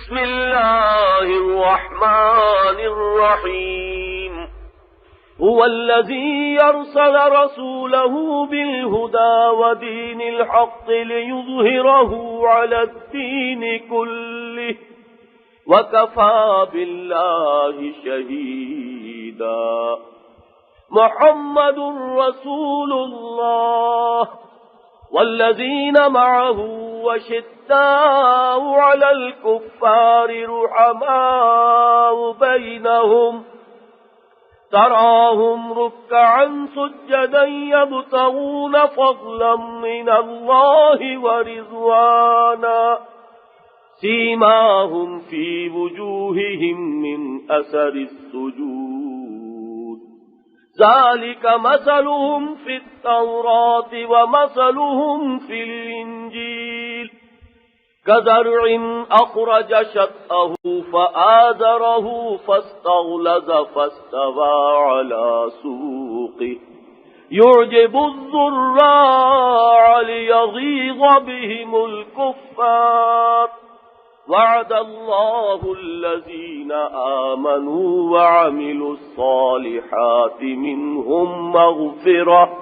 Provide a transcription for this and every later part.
بسم الله الرحمن الرحيم هو الذي يرسل رسوله بالهدى ودين الحق ليظهره على الدين كله وكفى بالله شهيدا محمد رسول الله والذين معه وشداء على الكفار رحماء بينهم تراهم ركعا سجدا يبتغون فضلا من الله ورضوانا سيماهم في وجوههم من أثر السجود ذلك مثلهم في التوراة ومثلهم في الإنجيل كزرع أخرج شطأه فآزره فاستغلظ فاستوى على سوقه يعجب الزراع ليغيظ بهم الكفار وعد الله الذين آمنوا وعملوا الصالحات منهم مغفرة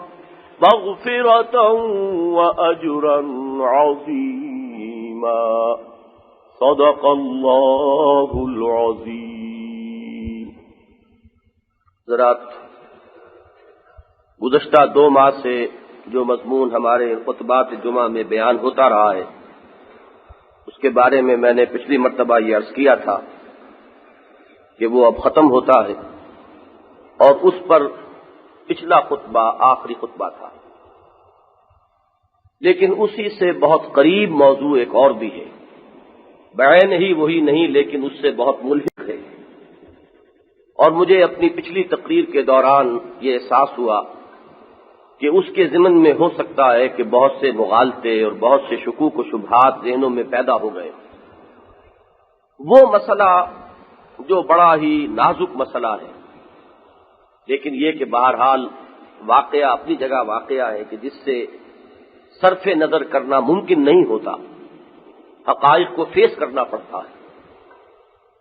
وأجرا عظيما صدق الله العظيم. حضرات، گزشتہ 2 ماہ سے جو مضمون ہمارے خطبات جمعہ میں بیان ہوتا رہا ہے، اس کے بارے میں نے پچھلی مرتبہ یہ عرض کیا تھا کہ وہ اب ختم ہوتا ہے، اور اس پر پچھلا خطبہ آخری خطبہ تھا. لیکن اسی سے بہت قریب موضوع ایک اور بھی ہے، بعین ہی وہی نہیں لیکن اس سے بہت ملحق ہے. اور مجھے اپنی پچھلی تقریر کے دوران یہ احساس ہوا کہ اس کے ضمن میں ہو سکتا ہے کہ بہت سے مغالطے اور بہت سے شکوک و شبہات ذہنوں میں پیدا ہو گئے. وہ مسئلہ جو بڑا ہی نازک مسئلہ ہے، لیکن یہ کہ بہرحال واقعہ اپنی جگہ واقعہ ہے کہ جس سے صرف نظر کرنا ممکن نہیں ہوتا، حقائق کو فیس کرنا پڑتا ہے.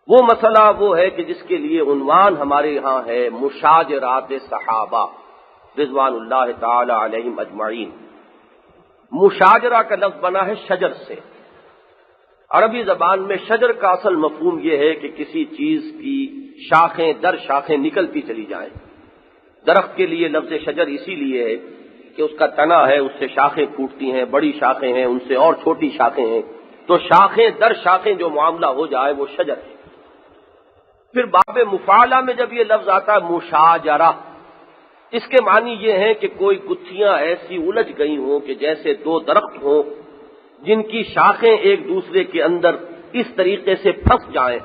وہ مسئلہ وہ ہے کہ جس کے لیے عنوان ہمارے ہاں ہے مشاجرات صحابہ رضوان اللہ تعالی علیہم اجمعین. مشاجرہ کا لفظ بنا ہے شجر سے. عربی زبان میں شجر کا اصل مفہوم یہ ہے کہ کسی چیز کی شاخیں در شاخیں نکلتی چلی جائیں. درخت کے لیے لفظ شجر اسی لیے ہے کہ اس کا تنا ہے، اس سے شاخیں پھوٹتی ہیں، بڑی شاخیں ہیں، ان سے اور چھوٹی شاخیں ہیں، تو شاخیں در شاخیں جو معاملہ ہو جائے وہ شجر ہے. پھر باب مفاعلہ میں جب یہ لفظ آتا ہے مشاجرہ، اس کے معنی یہ ہے کہ کوئی گتھیاں ایسی الجھ گئی ہوں کہ جیسے 2 درخت ہوں جن کی شاخیں ایک دوسرے کے اندر اس طریقے سے پھنس جائیں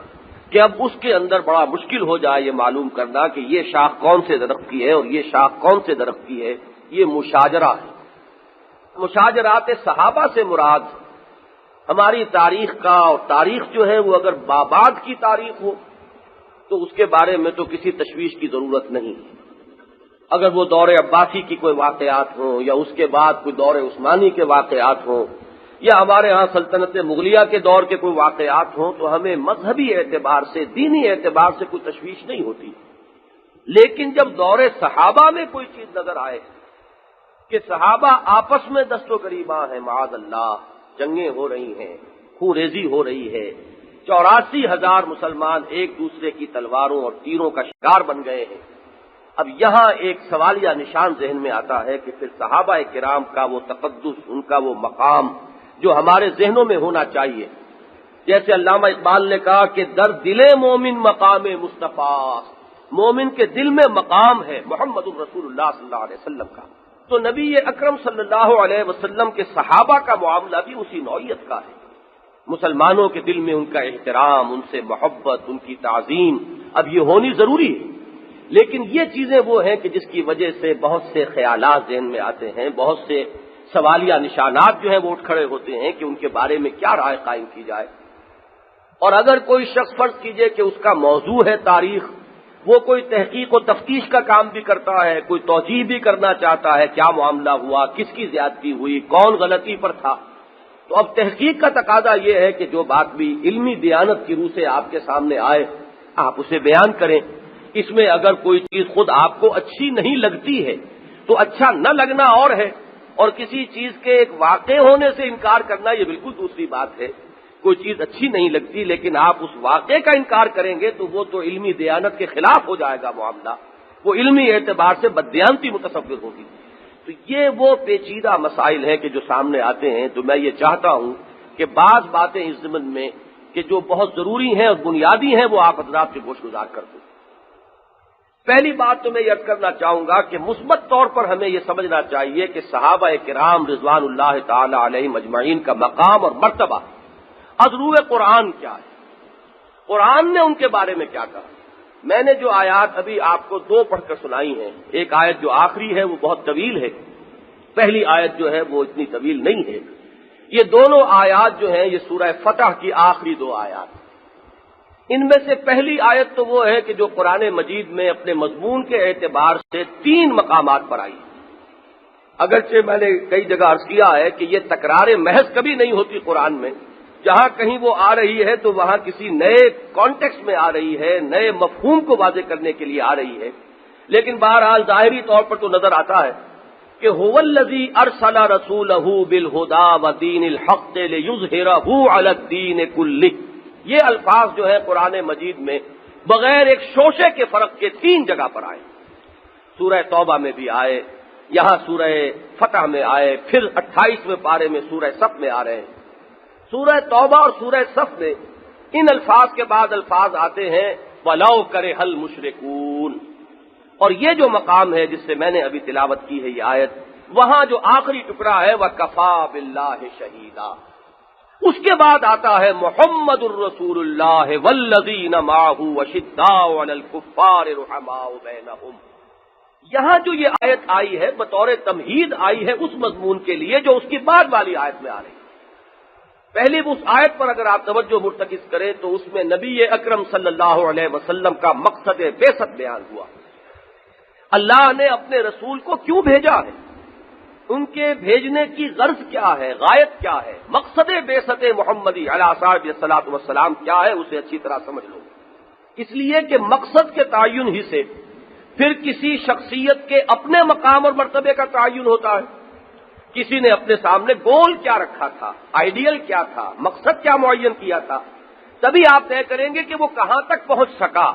کہ اب اس کے اندر بڑا مشکل ہو جائے یہ معلوم کرنا کہ یہ شاخ کون سے درخت کی ہے اور یہ شاخ کون سے درخت کی ہے. یہ مشاجرہ ہے. مشاجرات صحابہ سے مراد ہماری تاریخ کا، اور تاریخ جو ہے وہ اگر باباد کی تاریخ ہو تو اس کے بارے میں تو کسی تشویش کی ضرورت نہیں. اگر وہ دور عباسی کی کوئی واقعات ہوں یا اس کے بعد کوئی دور عثمانی کے واقعات ہوں یا ہمارے ہاں سلطنت مغلیہ کے دور کے کوئی واقعات ہوں تو ہمیں مذہبی اعتبار سے، دینی اعتبار سے کوئی تشویش نہیں ہوتی. لیکن جب دور صحابہ میں کوئی چیز نظر آئے کہ صحابہ آپس میں دست و گریباں ہیں، معاذ اللہ، جنگیں ہو رہی ہیں، خون ریزی ہو رہی ہے، 84,000 مسلمان ایک دوسرے کی تلواروں اور تیروں کا شکار بن گئے ہیں. اب یہاں ایک سوالیہ نشان ذہن میں آتا ہے کہ پھر صحابہ کرام کا وہ تقدس، ان کا وہ مقام جو ہمارے ذہنوں میں ہونا چاہیے. جیسے علامہ اقبال نے کہا کہ در دل مومن مقام مصطفیٰ، مومن کے دل میں مقام ہے محمد الرسول اللہ صلی اللہ علیہ وسلم کا. تو نبی اکرم صلی اللہ علیہ وسلم کے صحابہ کا معاملہ بھی اسی نوعیت کا ہے. مسلمانوں کے دل میں ان کا احترام، ان سے محبت، ان کی تعظیم اب یہ ہونی ضروری ہے. لیکن یہ چیزیں وہ ہیں کہ جس کی وجہ سے بہت سے خیالات ذہن میں آتے ہیں، بہت سے سوالیہ نشانات جو ہیں وہ اٹھ کھڑے ہوتے ہیں کہ ان کے بارے میں کیا رائے قائم کی جائے. اور اگر کوئی شخص فرض کیجئے کہ اس کا موضوع ہے تاریخ، وہ کوئی تحقیق و تفتیش کا کام بھی کرتا ہے، کوئی توجیہ بھی کرنا چاہتا ہے، کیا معاملہ ہوا، کس کی زیادتی ہوئی، کون غلطی پر تھا، تو اب تحقیق کا تقاضا یہ ہے کہ جو بات بھی علمی دیانت کی روح سے آپ کے سامنے آئے آپ اسے بیان کریں. اس میں اگر کوئی چیز خود آپ کو اچھی نہیں لگتی ہے تو اچھا نہ لگنا اور ہے، اور کسی چیز کے ایک واقع ہونے سے انکار کرنا یہ بالکل دوسری بات ہے. کوئی چیز اچھی نہیں لگتی لیکن آپ اس واقعے کا انکار کریں گے تو وہ تو علمی دیانت کے خلاف ہو جائے گا معاملہ، وہ علمی اعتبار سے بددیانتی متصور ہوگی. تو یہ وہ پیچیدہ مسائل ہیں کہ جو سامنے آتے ہیں. تو میں یہ چاہتا ہوں کہ بعض باتیں اس ضمن میں کہ جو بہت ضروری ہیں اور بنیادی ہیں وہ آپ حضرات سے گوش گزار کر دوں. پہلی بات تو میں یہ عرض کرنا چاہوں گا کہ مثبت طور پر ہمیں یہ سمجھنا چاہیے کہ صحابہ کرام رضوان اللہ تعالی علیہم اجمعین کا مقام اور مرتبہ از روئے قرآن کیا ہے، قرآن نے ان کے بارے میں کیا کہا. میں نے جو آیات ابھی آپ کو دو پڑھ کر سنائی ہیں، ایک آیت جو آخری ہے وہ بہت طویل ہے، پہلی آیت جو ہے وہ اتنی طویل نہیں ہے. یہ دونوں آیات جو ہیں یہ سورہ فتح کی آخری دو آیات. ان میں سے پہلی آیت تو وہ ہے کہ جو قرآن مجید میں اپنے مضمون کے اعتبار سے 3 مقامات پر آئی. اگرچہ میں نے کئی جگہ عرض کیا ہے کہ یہ تکرار محض کبھی نہیں ہوتی قرآن میں، جہاں کہیں وہ آ رہی ہے تو وہاں کسی نئے کانٹیکسٹ میں آ رہی ہے، نئے مفہوم کو واضح کرنے کے لیے آ رہی ہے. لیکن بہرحال ظاہری طور پر تو نظر آتا ہے کہ هو الذی ارسل رسولہ بالہدی ودین الحق لیظہرہ علی الدین کلہ. یہ الفاظ جو ہے قرآن مجید میں بغیر ایک شوشے کے فرق کے 3 جگہ پر آئے. سورہ توبہ میں بھی آئے، یہاں سورہ فتح میں آئے، پھر 28ویں پارے میں سورہ صف میں آ رہے ہیں. سورہ توبہ اور سورہ صف میں ان الفاظ کے بعد الفاظ آتے ہیں وَلَوْ كَرِهَ الْمُشْرِكُونَ. اور یہ جو مقام ہے جس سے میں نے ابھی تلاوت کی ہے یہ آیت، وہاں جو آخری ٹکڑا ہے وَكَفَى بِاللَّهِ شَهِيدًا. اس کے بعد آتا ہے محمد الرسول اللہ والذین معہ وشداء علی الکفار رحماء بینہم. یہاں جو یہ آیت آئی ہے بطور تمہید آئی ہے اس مضمون کے لیے جو اس کی بعد والی آیت میں آ رہی ہے. پہلی اس آیت پر اگر آپ توجہ مرتکز کریں تو اس میں نبی اکرم صلی اللہ علیہ وسلم کا مقصد بعثت بیان ہوا. اللہ نے اپنے رسول کو کیوں بھیجا ہے، ان کے بھیجنے کی غرض کیا ہے، غایت کیا ہے، مقصد بعثت محمدی علیہ الصلوۃ والسلام کیا ہے، اسے اچھی طرح سمجھ لو. اس لیے کہ مقصد کے تعین ہی سے پھر کسی شخصیت کے اپنے مقام اور مرتبے کا تعین ہوتا ہے. کسی نے اپنے سامنے گول کیا رکھا تھا، آئیڈیل کیا تھا، مقصد کیا معین کیا تھا، تبھی آپ طے کریں گے کہ وہ کہاں تک پہنچ سکا،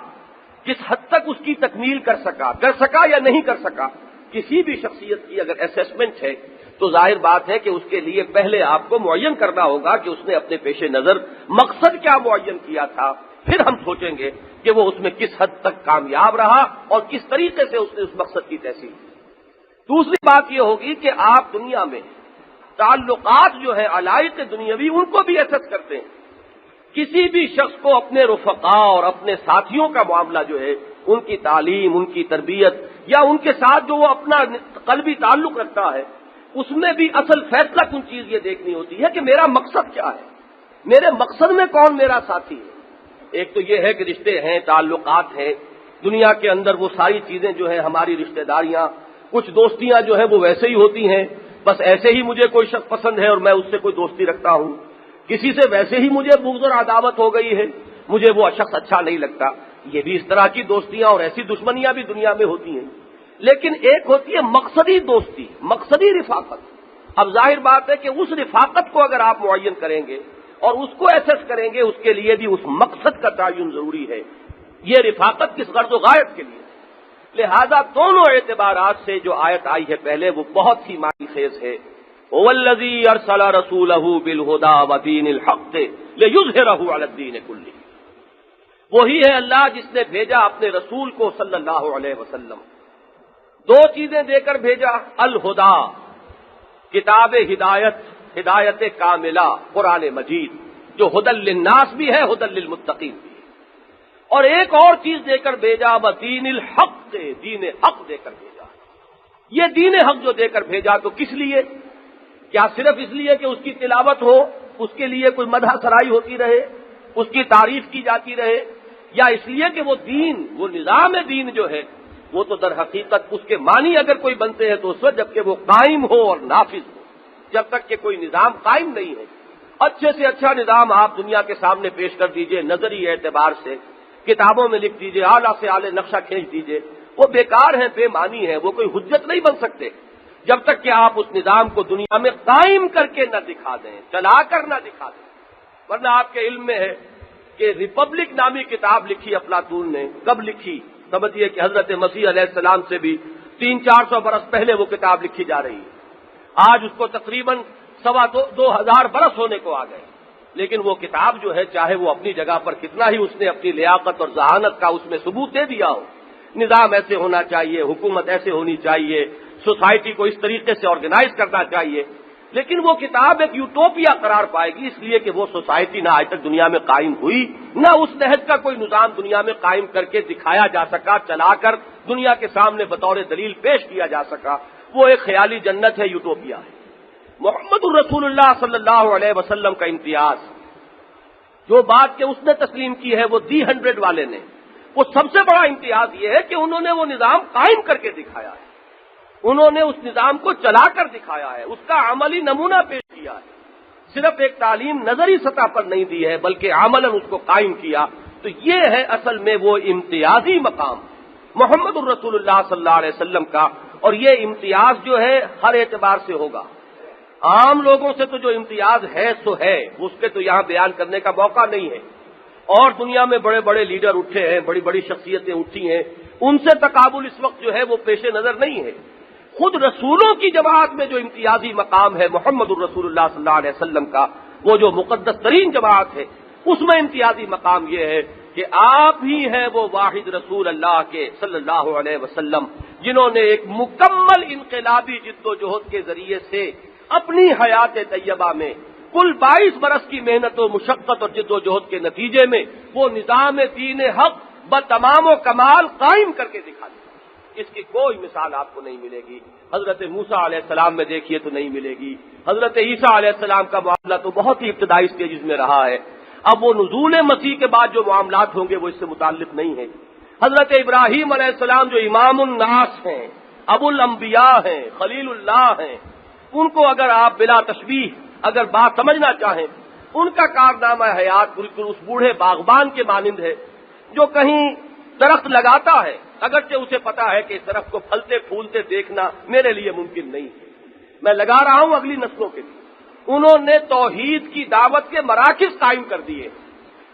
کس حد تک اس کی تکمیل کر سکا یا نہیں کر سکا. کسی بھی شخصیت کی اگر اسیسمنٹ ہے تو ظاہر بات ہے کہ اس کے لیے پہلے آپ کو معین کرنا ہوگا کہ اس نے اپنے پیش نظر مقصد کیا معین کیا تھا، پھر ہم سوچیں گے کہ وہ اس میں کس حد تک کامیاب رہا اور کس طریقے سے اس نے اس مقصد کی تحصیل کی. دوسری بات یہ ہوگی کہ آپ دنیا میں تعلقات جو ہیں علائق دنیاوی ان کو بھی ایسس کرتے ہیں. کسی بھی شخص کو اپنے رفقاء اور اپنے ساتھیوں کا معاملہ جو ہے، ان کی تعلیم، ان کی تربیت یا ان کے ساتھ جو وہ اپنا قلبی تعلق رکھتا ہے، اس میں بھی اصل فیصلہ کن چیز یہ دیکھنی ہوتی ہے کہ میرا مقصد کیا ہے، میرے مقصد میں کون میرا ساتھی ہے. ایک تو یہ ہے کہ رشتے ہیں، تعلقات ہیں دنیا کے اندر، وہ ساری چیزیں جو ہیں ہماری رشتہ داریاں، کچھ دوستیاں جو ہیں وہ ویسے ہی ہوتی ہیں، بس ایسے ہی مجھے کوئی شخص پسند ہے اور میں اس سے کوئی دوستی رکھتا ہوں. کسی سے ویسے ہی مجھے بغض اور عداوت ہو گئی ہے، مجھے وہ شخص اچھا نہیں لگتا. یہ بھی اس طرح کی دوستیاں اور ایسی دشمنیاں بھی دنیا میں ہوتی ہیں. لیکن ایک ہوتی ہے مقصدی دوستی، مقصدی رفاقت. اب ظاہر بات ہے کہ اس رفاقت کو اگر آپ معین کریں گے اور اس کو ایسس کریں گے، اس کے لیے بھی اس مقصد کا تعین ضروری ہے. یہ رفاقت کس غرض و غایت کے لیے. لہذا دونوں اعتبارات سے جو آیت آئی ہے پہلے وہ بہت ہی معنی خیز ہے. هو الذی ارسل رسولہ بالہدی ودین الحق لیظہرہ علی الدین کلہ. وہی ہے اللہ جس نے بھیجا اپنے رسول کو صلی اللہ علیہ وسلم. 2 چیزیں دے کر بھیجا، الہدا کتاب ہدایت، ہدایت کاملہ قرآن مجید جو ہدی للناس بھی ہے، ہدی للمتقین بھی ہے. اور ایک اور چیز دے کر بھیجا ودین الحق، دین حق دے کر بھیجا. یہ دین حق جو دے کر بھیجا تو کس لیے؟ کیا صرف اس لیے کہ اس کی تلاوت ہو، اس کے لیے کوئی مدح سرائی ہوتی رہے، اس کی تعریف کی جاتی رہے، یا اس لیے کہ وہ دین، وہ نظام دین جو ہے وہ تو در حقیقت اس کے معنی اگر کوئی بنتے ہیں تو اس وقت جبکہ وہ قائم ہو اور نافذ ہو. جب تک کہ کوئی نظام قائم نہیں ہے اچھے سے اچھا نظام آپ دنیا کے سامنے پیش کر دیجئے، نظری اعتبار سے کتابوں میں لکھ دیجئے، اعلیٰ سے اعلیٰ نقشہ کھینچ دیجئے، وہ بیکار ہیں، بے معنی ہیں، وہ کوئی حجت نہیں بن سکتے جب تک کہ آپ اس نظام کو دنیا میں قائم کر کے نہ دکھا دیں، چلا کر نہ دکھا دیں۔ ورنہ آپ کے علم میں ہے کہ ریپبلک نامی کتاب لکھی افلاطون نے، کب لکھی؟ سمجھیے کہ حضرت مسیح علیہ السلام سے بھی 300-400 برس پہلے وہ کتاب لکھی جا رہی ہے، آج اس کو تقریباً 2,000 برس ہونے کو آ گئے، لیکن وہ کتاب جو ہے چاہے وہ اپنی جگہ پر کتنا ہی اس نے اپنی لیاقت اور ذہانت کا اس میں ثبوت دے دیا ہو، نظام ایسے ہونا چاہیے، حکومت ایسے ہونی چاہیے، سوسائٹی کو اس طریقے سے آرگنائز کرنا چاہیے، لیکن وہ کتاب ایک یوٹوپیا قرار پائے گی، اس لیے کہ وہ سوسائٹی نہ آج تک دنیا میں قائم ہوئی، نہ اس نہج کا کوئی نظام دنیا میں قائم کر کے دکھایا جا سکا، چلا کر دنیا کے سامنے بطور دلیل پیش کیا جا سکا۔ وہ ایک خیالی جنت ہے، یوٹوپیا ہے۔ محمد الرسول اللہ صلی اللہ علیہ وسلم کا امتیاز، جو بات کہ اس نے تسلیم کی ہے وہ دی 100 والے نے، وہ سب سے بڑا امتیاز یہ ہے کہ انہوں نے وہ نظام قائم کر کے دکھایا ہے، انہوں نے اس نظام کو چلا کر دکھایا ہے، اس کا عملی نمونہ پیش کیا ہے، صرف ایک تعلیم نظری سطح پر نہیں دی ہے بلکہ عملاً اس کو قائم کیا۔ تو یہ ہے اصل میں وہ امتیازی مقام محمد الرسول اللہ صلی اللہ علیہ وسلم کا، اور یہ امتیاز جو ہے ہر اعتبار سے ہوگا۔ عام لوگوں سے تو جو امتیاز ہے سو ہے، اس کے تو یہاں بیان کرنے کا موقع نہیں ہے، اور دنیا میں بڑے بڑے لیڈر اٹھے ہیں، بڑی بڑی شخصیتیں اٹھی ہیں، ان سے تقابل اس وقت جو ہے وہ پیش نظر نہیں ہے۔ خود رسولوں کی جماعت میں جو امتیازی مقام ہے محمد الرسول اللہ صلی اللہ علیہ وسلم کا، وہ جو مقدس ترین جماعت ہے، اس میں امتیازی مقام یہ ہے کہ آپ ہی ہیں وہ واحد رسول اللہ کے صلی اللہ علیہ وسلم، جنہوں نے ایک مکمل انقلابی جد و جہد کے ذریعے سے اپنی حیات طیبہ میں کل 22 برس کی محنت و مشقت اور جد و جہد کے نتیجے میں وہ نظام دین حق بتمام و کمال قائم کر کے دکھا دیا۔ اس کی کوئی مثال آپ کو نہیں ملے گی۔ حضرت موسیٰ علیہ السلام میں دیکھیے تو نہیں ملے گی، حضرت عیسیٰ علیہ السلام کا معاملہ تو بہت ہی ابتدائی سٹیجز میں رہا ہے، اب وہ نزول مسیح کے بعد جو معاملات ہوں گے وہ اس سے متعلق نہیں ہے۔ حضرت ابراہیم علیہ السلام جو امام الناس ہیں، ابو الانبیاء ہیں، خلیل اللہ ہیں، ان کو اگر آپ بلا تشبیہ اگر بات سمجھنا چاہیں، ان کا کارنامہ حیات بالکل اس بوڑھے باغبان کے مانند ہے جو کہیں درخت لگاتا ہے، اگرچہ اسے پتا ہے کہ اس درخت کو پھلتے پھولتے دیکھنا میرے لیے ممکن نہیں ہے، میں لگا رہا ہوں اگلی نسلوں کے لیے۔ انہوں نے توحید کی دعوت کے مراکز قائم کر دیے،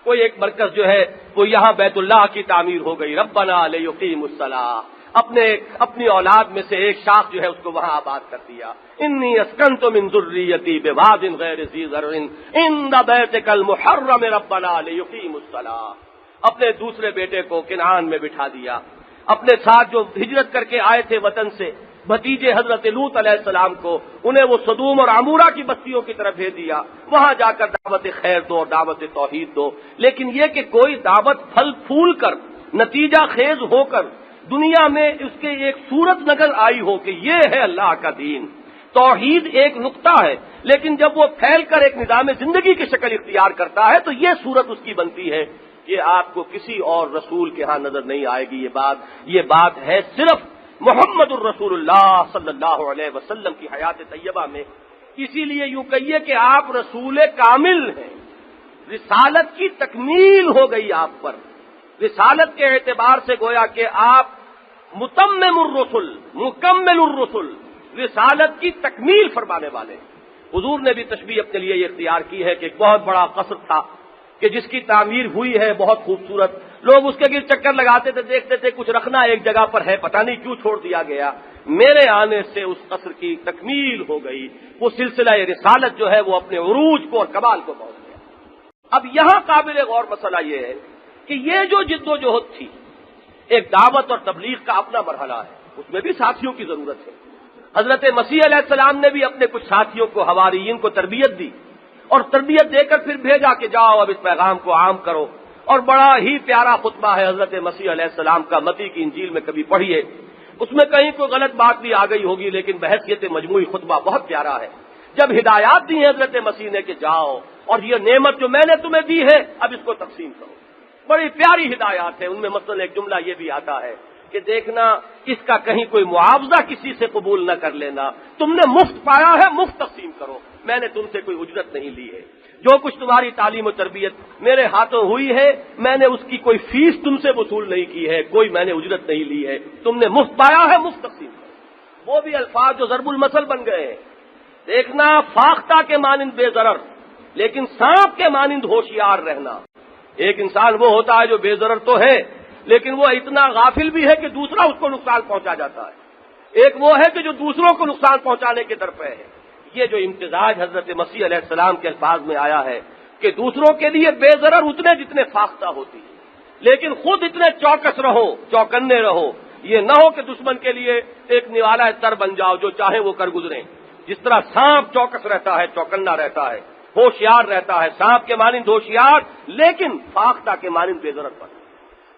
کوئی ایک مرکز جو ہے وہ یہاں بیت اللہ کی تعمیر ہو گئی، ربنا لیقیم الصلاۃ، اپنی اولاد میں سے ایک شاخ جو ہے اس کو وہاں آباد کر دیا، انی اسکنت من ذریتی بواد غیر ذی زرع عند بیتک المحرم ربنا لیقیم الصلاۃ۔ اپنے دوسرے بیٹے کو کنعان میں بٹھا دیا، اپنے ساتھ جو ہجرت کر کے آئے تھے وطن سے بھتیجے حضرت لوط علیہ السلام کو، انہیں وہ صدوم اور عمورہ کی بستیوں کی طرف بھیج دیا، وہاں جا کر دعوت خیر دو اور دعوت توحید دو۔ لیکن یہ کہ کوئی دعوت پھل پھول کر نتیجہ خیز ہو کر دنیا میں اس کے ایک صورت نظر آئی ہو کہ یہ ہے اللہ کا دین، توحید ایک نقطہ ہے، لیکن جب وہ پھیل کر ایک نظام زندگی کی شکل اختیار کرتا ہے تو یہ صورت اس کی بنتی ہے، یہ آپ کو کسی اور رسول کے ہاں نظر نہیں آئے گی۔ یہ بات ہے صرف محمد الرسول اللہ صلی اللہ علیہ وسلم کی حیات طیبہ میں۔ اسی لیے یوں کہیے کہ آپ رسول کامل ہیں، رسالت کی تکمیل ہو گئی آپ پر، رسالت کے اعتبار سے گویا کہ آپ متمم الرسل، مکمل الرسل، رسالت کی تکمیل فرمانے والے۔ حضور نے بھی تشبیہ اپنے لیے یہ اختیار کی ہے کہ ایک بہت بڑا قصر تھا کہ جس کی تعمیر ہوئی ہے بہت خوبصورت، لوگ اس کے گرد چکر لگاتے تھے، دیکھتے تھے کچھ رکھنا ایک جگہ پر ہے، پتہ نہیں کیوں چھوڑ دیا گیا۔ میرے آنے سے اس قصر کی تکمیل ہو گئی، وہ سلسلہ رسالت جو ہے وہ اپنے عروج کو اور کمال کو پہنچ گیا۔ اب یہاں قابل غور مسئلہ یہ ہے کہ یہ جو جد و جہد تھی، ایک دعوت اور تبلیغ کا اپنا مرحلہ ہے، اس میں بھی ساتھیوں کی ضرورت ہے۔ حضرت مسیح علیہ السلام نے بھی اپنے کچھ ساتھیوں کو، حواریین کو تربیت دی، اور تربیت دے کر پھر بھیجا کہ جاؤ اب اس پیغام کو عام کرو۔ اور بڑا ہی پیارا خطبہ ہے حضرت مسیح علیہ السلام کا، متی کی انجیل میں کبھی پڑھیے، اس میں کہیں کوئی غلط بات بھی آ گئی ہوگی لیکن بحیثیت مجموعی خطبہ بہت پیارا ہے۔ جب ہدایات دی ہیں حضرت مسیح نے کہ جاؤ اور یہ نعمت جو میں نے تمہیں دی ہے اب اس کو تقسیم کرو، بڑی پیاری ہدایات ہے۔ ان میں مثلا ایک جملہ یہ بھی آتا ہے کہ دیکھنا اس کا کہیں کوئی معاوضہ کسی سے قبول نہ کر لینا، تم نے مفت پایا ہے مفت تقسیم کرو، میں نے تم سے کوئی اجرت نہیں لی ہے۔ جو کچھ تمہاری تعلیم و تربیت میرے ہاتھوں ہوئی ہے میں نے اس کی کوئی فیس تم سے وصول نہیں کی ہے، کوئی میں نے اجرت نہیں لی ہے، تم نے مفت پایا ہے، مفت تقسیم کرو۔ وہ بھی الفاظ جو ضرب المثل بن گئے ہیں۔ دیکھنا فاختہ کے مانند بے ضرر لیکن سانپ کے مانند ہوشیار رہنا۔ ایک انسان وہ ہوتا ہے جو بے ضرر تو ہے لیکن وہ اتنا غافل بھی ہے کہ دوسرا اس کو نقصان پہنچا جاتا ہے، ایک وہ ہے کہ جو دوسروں کو نقصان پہنچانے کے درپے ہے۔ یہ جو امتزاج حضرت مسیح علیہ السلام کے الفاظ میں آیا ہے کہ دوسروں کے لیے بے ضرر اتنے جتنے فاختہ ہوتی ہے لیکن خود اتنے چوکس رہو، چوکنے رہو، یہ نہ ہو کہ دشمن کے لیے ایک نوالا تر بن جاؤ جو چاہے وہ کر گزریں۔ جس طرح سانپ چوکس رہتا ہے، چوکنا رہتا ہے، ہوشیار رہتا ہے، سانپ کے مانند ہوشیار لیکن فاختہ کے مانند بے ضرر پر۔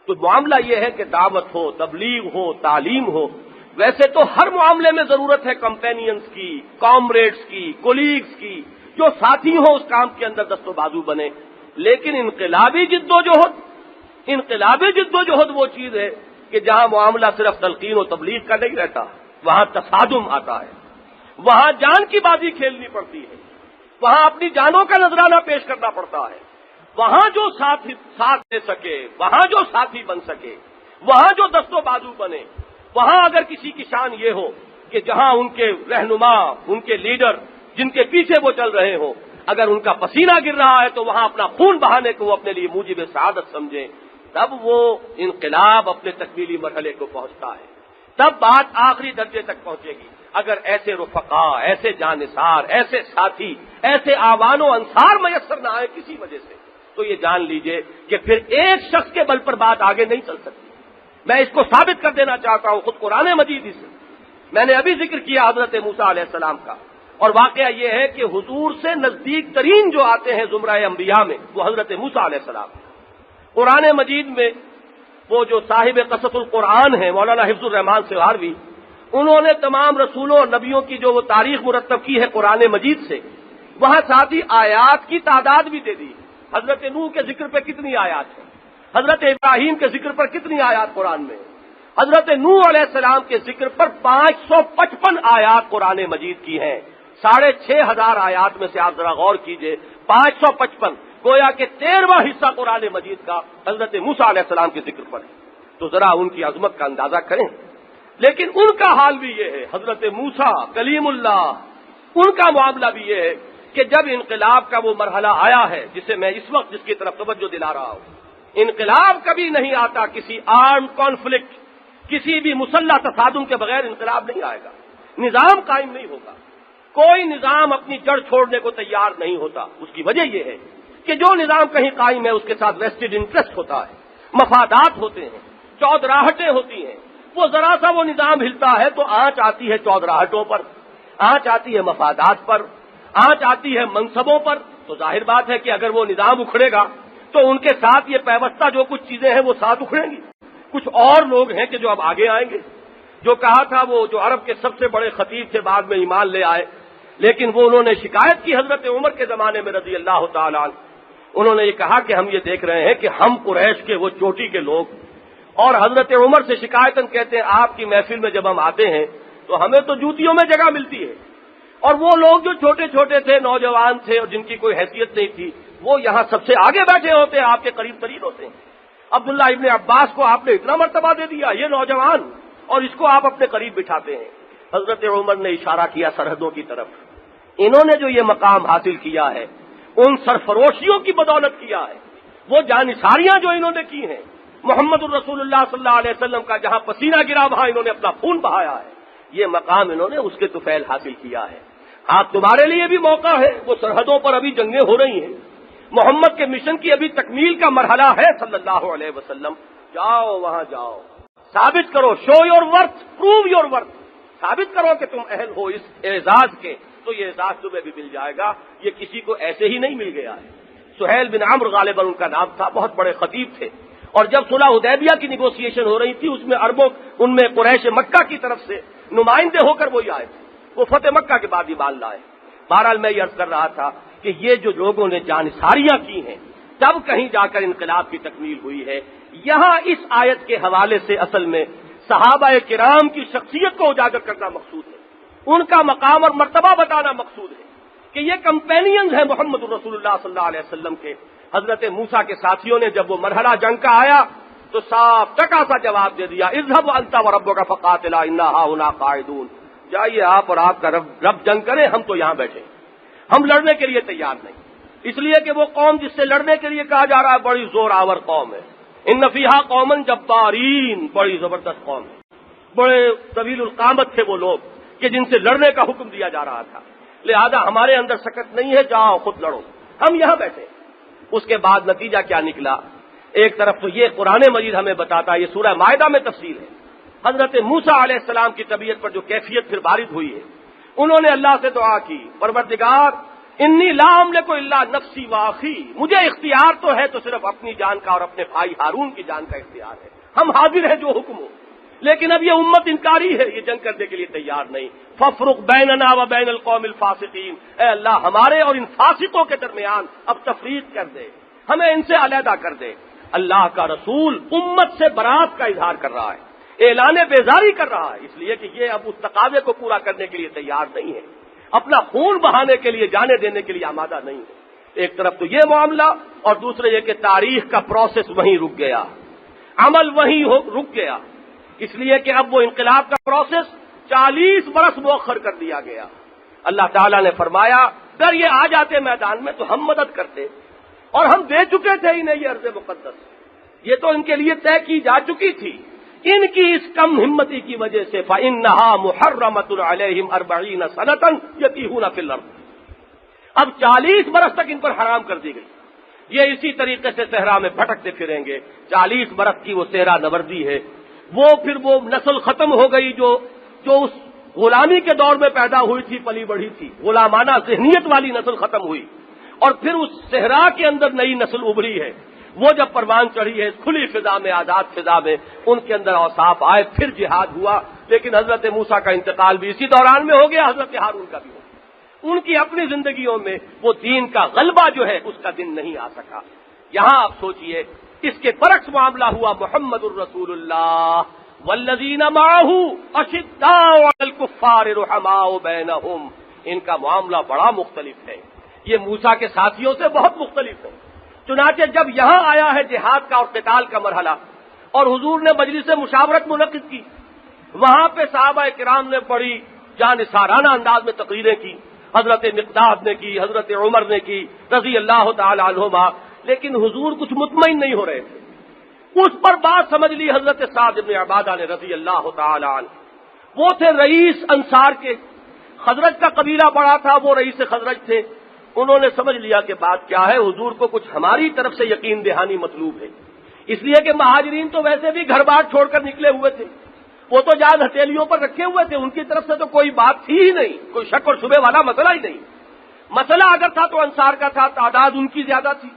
تو معاملہ یہ ہے کہ دعوت ہو، تبلیغ ہو، تعلیم ہو، ویسے تو ہر معاملے میں ضرورت ہے کمپینینز کی، کامریڈز کی، کولیگز کی، جو ساتھی ہوں اس کام کے اندر دست و بازو بنے، لیکن انقلابی جد و جہد وہ چیز ہے کہ جہاں معاملہ صرف تلقین و تبلیغ کا نہیں رہتا، وہاں تصادم آتا ہے، وہاں جان کی بازی کھیلنی پڑتی ہے، وہاں اپنی جانوں کا نذرانہ پیش کرنا پڑتا ہے، وہاں جو ساتھ دے سکے، وہاں جو ساتھی بن سکے، وہاں جو دست و بازو بنے، وہاں اگر کسی کی شان یہ ہو کہ جہاں ان کے رہنما، ان کے لیڈر جن کے پیچھے وہ چل رہے ہوں، اگر ان کا پسینہ گر رہا ہے تو وہاں اپنا خون بہانے کو وہ اپنے لیے موجب سعادت سمجھیں، تب وہ انقلاب اپنے تکمیلی مرحلے کو پہنچتا ہے، تب بات آخری درجے تک پہنچے گی۔ اگر ایسے رفقا، ایسے جانثار، ایسے ساتھی، ایسے آوان و انصار میسر نہ آئے کسی وجہ سے، تو یہ جان لیجئے کہ پھر ایک شخص کے بل پر بات آگے نہیں چل سکتی۔ میں اس کو ثابت کر دینا چاہتا ہوں خود قرآن مجید سے۔ میں نے ابھی ذکر کیا حضرت موسیٰ علیہ السلام کا، اور واقعہ یہ ہے کہ حضور سے نزدیک ترین جو آتے ہیں زمرہ انبیاء میں وہ حضرت موسیٰ علیہ السلام۔ قرآن مجید میں وہ جو صاحب قصص القرآن ہیں مولانا حفظ الرحمان سہاروی، انہوں نے تمام رسولوں اور نبیوں کی جو وہ تاریخ مرتب کی ہے قرآن مجید سے، وہاں ساتھ ہی آیات کی تعداد بھی دے دی۔ حضرت نوح کے ذکر پہ کتنی آیات ہیں، حضرت ابراہیم کے ذکر پر کتنی آیات قرآن میں، حضرت نوح علیہ السلام کے ذکر پر 555 آیات قرآن مجید کی ہیں۔ 6500 آیات میں سے آپ ذرا غور کیجئے، 555 گویا کہ 13واں حصہ قرآن مجید کا حضرت موسیٰ علیہ السلام کے ذکر پر ہے، تو ذرا ان کی عظمت کا اندازہ کریں۔ لیکن ان کا حال بھی یہ ہے، حضرت موسیٰ کلیم اللہ، ان کا معاملہ بھی یہ ہے کہ جب انقلاب کا وہ مرحلہ آیا ہے جسے میں اس وقت جس کی طرف توجہ دلا رہا ہوں، انقلاب کبھی نہیں آتا کسی آرم کانفلکٹ، کسی بھی مسلح تصادم کے بغیر انقلاب نہیں آئے گا، نظام قائم نہیں ہوگا، کوئی نظام اپنی جڑ چھوڑنے کو تیار نہیں ہوتا۔ اس کی وجہ یہ ہے کہ جو نظام کہیں قائم ہے اس کے ساتھ ویسٹڈ انٹرسٹ ہوتا ہے، مفادات ہوتے ہیں، چودراہٹیں ہوتی ہیں، وہ ذرا سا وہ نظام ہلتا ہے تو آنچ آتی ہے چودراہٹوں پر، آنچ آتی ہے مفادات پر، آنچ آتی ہے منصبوں پر، تو ظاہر بات ہے کہ اگر وہ نظام اکھڑے گا تو ان کے ساتھ یہ پیوستہ جو کچھ چیزیں ہیں وہ ساتھ اکھڑیں گی۔ کچھ اور لوگ ہیں کہ جو اب آگے آئیں گے، جو کہا تھا وہ جو عرب کے سب سے بڑے خطیب تھے بعد میں ایمان لے آئے، لیکن وہ انہوں نے شکایت کی حضرت عمر کے زمانے میں رضی اللہ تعالیٰ عنہ، انہوں نے یہ کہا کہ ہم یہ دیکھ رہے ہیں کہ ہم قریش کے وہ چوٹی کے لوگ، اور حضرت عمر سے شکایتاً کہتے ہیں آپ کی محفل میں جب ہم آتے ہیں تو ہمیں تو جوتیوں میں جگہ ملتی ہے، اور وہ لوگ جو چھوٹے چھوٹے تھے، نوجوان تھے اور جن کی کوئی حیثیت نہیں تھی، وہ یہاں سب سے آگے بیٹھے ہوتے ہیں، آپ کے قریب ترین ہوتے ہیں۔ عبداللہ ابن عباس کو آپ نے اتنا مرتبہ دے دیا، یہ نوجوان، اور اس کو آپ اپنے قریب بٹھاتے ہیں۔ حضرت عمر نے اشارہ کیا سرحدوں کی طرف، انہوں نے جو یہ مقام حاصل کیا ہے ان سرفروشیوں کی بدولت کیا ہے، وہ جانثاریاں جو انہوں نے کی ہیں، محمد الرسول اللہ صلی اللہ علیہ وسلم کا جہاں پسینہ گرا وہاں انہوں نے اپنا خون بہایا ہے، یہ مقام انہوں نے اس کے طفیل حاصل کیا ہے۔ ہاں تمہارے لیے بھی موقع ہے، وہ سرحدوں پر ابھی جنگیں ہو رہی ہیں، محمد کے مشن کی ابھی تکمیل کا مرحلہ ہے صلی اللہ علیہ وسلم، جاؤ وہاں جاؤ، ثابت کرو، show your worth, prove your worth, ثابت کرو کہ تم اہل ہو اس اعزاز کے، تو یہ اعزاز تمہیں بھی مل جائے گا، یہ کسی کو ایسے ہی نہیں مل گیا ہے۔ سہیل بن عمرو غالباً ان کا نام تھا، بہت بڑے خطیب تھے، اور جب صلح حدیبیہ کی نیگوسیشن ہو رہی تھی اس میں عربوں، ان میں قریش مکہ کی طرف سے نمائندے ہو کر وہی آئے تھے، وہ فتح مکہ کے بعد ہی مان لائے۔ بہرحال میں یہ عرض کر رہا تھا کہ یہ جو لوگوں نے جانثاریاں کی ہیں تب کہیں جا کر انقلاب کی تکمیل ہوئی ہے۔ یہاں اس آیت کے حوالے سے اصل میں صحابہ کرام کی شخصیت کو اجاگر کرنا مقصود ہے، ان کا مقام اور مرتبہ بتانا مقصود ہے، کہ یہ کمپینینز ہیں محمد رسول اللہ صلی اللہ علیہ وسلم کے. حضرت موسیٰ کے ساتھیوں نے جب وہ مرحلہ جنگ کا آیا تو صاف ٹکا سا جواب دے دیا، اذهب انت وربك فقاتلا انا هاهنا قاعدون. جائیے آپ اور آپ کا رب جنگ کریں، ہم تو یہاں بیٹھے، ہم لڑنے کے لیے تیار نہیں. اس لیے کہ وہ قوم جس سے لڑنے کے لیے کہا جا رہا ہے بڑی زور آور قوم ہے. ان فیہا قوما جبارین، بڑی زبردست قوم ہے، بڑے طویل القامت تھے وہ لوگ کہ جن سے لڑنے کا حکم دیا جا رہا تھا. لہذا ہمارے اندر سکت نہیں ہے، جاؤ خود لڑو، ہم یہاں بیٹھے. اس کے بعد نتیجہ کیا نکلا؟ ایک طرف تو یہ قرآن مجید ہمیں بتاتا ہے، یہ سورہ مائدہ میں تفصیل ہے، حضرت موسیٰ علیہ السلام کی طبیعت پر جو کیفیت پھر وارد ہوئی ہے. انہوں نے اللہ سے دعا کی، پروردگار انی لا املک الا نفسی واخی، مجھے اختیار تو ہے تو صرف اپنی جان کا اور اپنے بھائی ہارون کی جان کا اختیار ہے، ہم حاضر ہیں جو حکم ہو. لیکن اب یہ امت انکاری ہے، یہ جنگ کرنے کے لیے تیار نہیں. فافرق بیننا و بین القوم الفاسقین، اے اللہ ہمارے اور ان فاسقوں کے درمیان اب تفریق کر دے، ہمیں ان سے علیحدہ کر دے. اللہ کا رسول امت سے برات کا اظہار کر رہا ہے، اعلان بیزاری کر رہا ہے، اس لیے کہ یہ اب اس تقاضے کو پورا کرنے کے لیے تیار نہیں ہے، اپنا خون بہانے کے لیے جانے دینے کے لیے آمادہ نہیں ہے. ایک طرف تو یہ معاملہ اور دوسرے یہ کہ تاریخ کا پروسیس وہیں رک گیا، عمل وہیں رک گیا، اس لیے کہ اب وہ انقلاب کا پروسیس 40 برس مؤخر کر دیا گیا. اللہ تعالیٰ نے فرمایا اگر یہ آ جاتے میدان میں تو ہم مدد کرتے، اور ہم دے چکے تھے انہیں یہ ارض مقدس، یہ تو ان کے لیے طے کی جا چکی تھی. ان کی اس کم ہمتی کی وجہ سے فَإِنَّهَا مُحَرَّمَةٌ عَلَيْهِمْ 40 سَنَةً يَتِيهُونَ فِي الْأَرْضِ، اب 40 برس تک ان پر حرام کر دی گئی. یہ اسی طریقے سے صحرا میں بھٹکتے پھریں گے. 40 برس کی وہ صحرا نوردی ہے، وہ پھر وہ نسل ختم ہو گئی جو اس غلامی کے دور میں پیدا ہوئی تھی، پلی بڑھی تھی، غلامانہ ذہنیت والی نسل ختم ہوئی، اور پھر اس صحرا کے اندر نئی نسل ابھری ہے. وہ جب پروان چڑھی ہے کھلی فضا میں، آزاد فضا میں، ان کے اندر اوصاف آئے، پھر جہاد ہوا. لیکن حضرت موسیٰ کا انتقال بھی اسی دوران میں ہو گیا، حضرت ہارون کا بھی ہو گیا. ان کی اپنی زندگیوں میں وہ دین کا غلبہ جو ہے اس کا دن نہیں آ سکا. یہاں آپ سوچئے اس کے برعکس معاملہ ہوا محمد الرسول اللہ والذین معہ اشداء علی الکفار رحماء بینہم. ان کا معاملہ بڑا مختلف ہے، یہ موسیٰ کے ساتھیوں سے بہت مختلف ہے. چنانچہ جب یہاں آیا ہے جہاد کا اور قتال کا مرحلہ اور حضور نے مجلس مشاورت منعقد کی، وہاں پہ صحابہ کرام نے بڑی جانثارانہ انداز میں تقریریں کی، حضرت مقداد نے کی، حضرت عمر نے کی رضی اللہ تعالی عنہما. لیکن حضور کچھ مطمئن نہیں ہو رہے تھے. اس پر بات سمجھ لی حضرت سعد بن عبادہ نے رضی اللہ تعالی عنہ. وہ تھے رئیس انصار کے، خزرج کا قبیلہ بڑا تھا، وہ رئیس خزرج تھے. انہوں نے سمجھ لیا کہ بات کیا ہے، حضور کو کچھ ہماری طرف سے یقین دہانی مطلوب ہے. اس لیے کہ مہاجرین تو ویسے بھی گھر بار چھوڑ کر نکلے ہوئے تھے، وہ تو جان ہتھیلیوں پر رکھے ہوئے تھے، ان کی طرف سے تو کوئی بات تھی ہی نہیں، کوئی شک اور شبہ والا مسئلہ ہی نہیں. مسئلہ اگر تھا تو انصار کا تھا، تعداد ان کی زیادہ تھی.